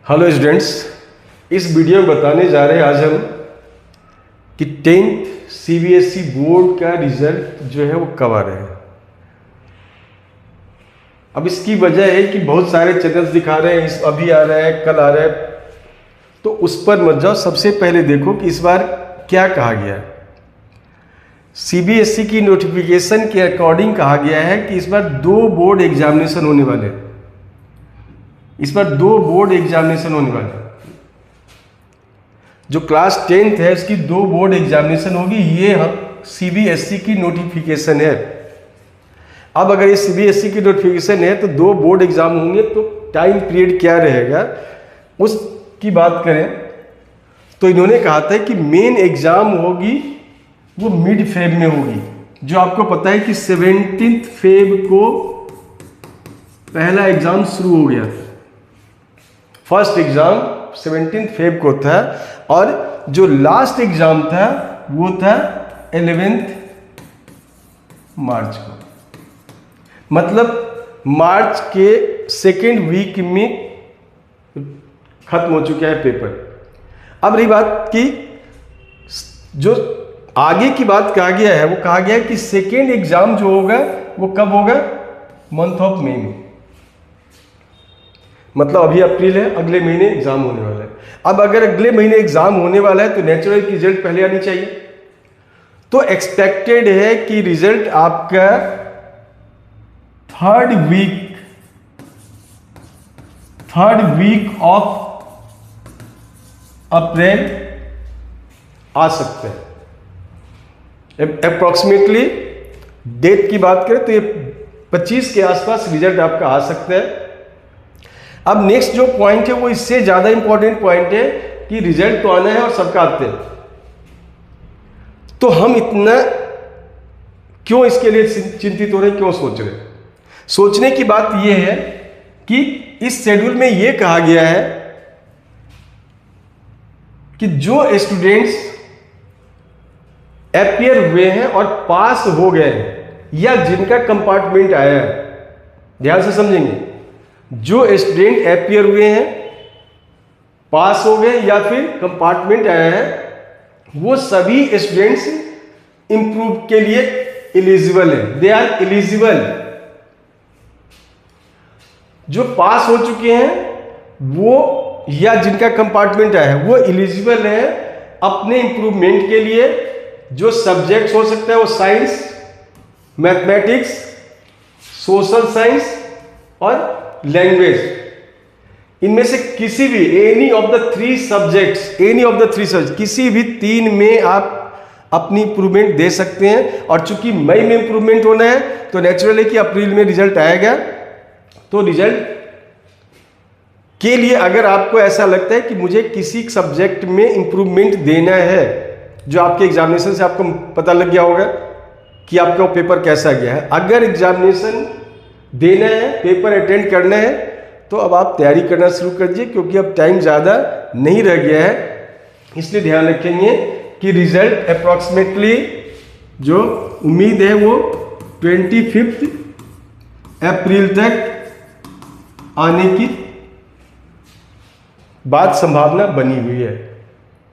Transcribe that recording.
Hello students, इस video में बताने जा रहे हैं आज हम कि 10th सीबीएसई बोर्ड का रिजल्ट जो है वो कब आ रहा है। अब इसकी वजह है कि बहुत सारे चैनल्स दिखा रहे हैं अभी आ रहा है, कल आ रहा है, तो उस पर मत जाओ। सबसे पहले देखो कि इस बार क्या कहा गया है। सीबीएसई की नोटिफिकेशन के अकॉर्डिंग कहा गया है कि इस बार 2 बोर्ड एग्जामिनेशन होने वाले हैं। इस बार 2 बोर्ड एग्जामिनेशन होने वाले हैं। जो क्लास 10th है उसकी 2 बोर्ड एग्जामिनेशन होगी। ये सीबीएसई की नोटिफिकेशन है। अब अगर ये सीबीएसई की नोटिफिकेशन है तो 2 बोर्ड एग्जाम होंगे, तो टाइम पीरियड क्या रहेगा उसकी बात करें तो इन्होंने कहा था कि मेन एग्जाम होगी वो मिड फेब में होगी। जो आपको पता है कि 17 फेब को पहला एग्जाम शुरू हो गया। फर्स्ट एग्जाम 17 फेब को था और जो लास्ट एग्जाम था वो था 11 मार्च को। मतलब मार्च के सेकेंड वीक में खत्म हो चुका है पेपर। अब रही बात की जो आगे की बात कहा गया है, वो कहा गया है कि सेकेंड एग्जाम जो होगा वो कब होगा, मंथ ऑफ मई में। मतलब अभी अप्रैल है, अगले महीने एग्जाम होने वाला है। अब अगर अगले महीने एग्जाम होने वाला है तो नेचुरल रिजल्ट पहले आनी चाहिए। तो एक्सपेक्टेड है कि रिजल्ट आपका थर्ड वीक ऑफ अप्रैल आ सकते हैं। अप्रोक्सीमेटली डेट की बात करें तो ये 25 के आसपास रिजल्ट आपका आ सकता है। अब नेक्स्ट जो पॉइंट है वो इससे ज्यादा इंपॉर्टेंट पॉइंट है कि रिजल्ट तो आना है और सबका आते हैं, तो हम इतना क्यों इसके लिए चिंतित हो रहे हैं, क्यों सोच रहे हैं। सोचने की बात यह है कि इस शेड्यूल में यह कहा गया है कि जो स्टूडेंट्स अपीयर हुए हैं और पास हो गए हैं या जिनका कंपार्टमेंट आया है, ध्यान से समझेंगे, जो स्टूडेंट अपीयर हुए हैं, पास हो गए या फिर कंपार्टमेंट आया है, वो सभी स्टूडेंट्स इंप्रूव के लिए एलिजिबल है। They are eligible. जो पास हो चुके हैं वो या जिनका कंपार्टमेंट आया है वो एलिजिबल है अपने इंप्रूवमेंट के लिए। जो सब्जेक्ट्स हो सकता है वो साइंस, मैथमेटिक्स, सोशल साइंस और लैंग्वेज, इनमें से किसी भी एनी ऑफ द 3 सब्जेक्ट्स किसी भी 3 में आप अपनी इंप्रूवमेंट दे सकते हैं। और चूंकि मई में इंप्रूवमेंट होना है तो नेचुरल है कि अप्रैल में रिजल्ट आएगा। तो रिजल्ट के लिए अगर आपको ऐसा लगता है कि मुझे किसी सब्जेक्ट में इंप्रूवमेंट देना है, जो आपके एग्जामिनेशन से आपको पता लग गया होगा कि आपका पेपर कैसा गया है, अगर एग्जामिनेशन देना है, पेपर अटेंड करना है, तो अब आप तैयारी करना शुरू कर दीजिए, क्योंकि अब टाइम ज़्यादा नहीं रह गया है। इसलिए ध्यान रखेंगे कि रिजल्ट अप्रॉक्सीमेटली जो उम्मीद है वो 25 अप्रैल तक आने की बात संभावना बनी हुई है।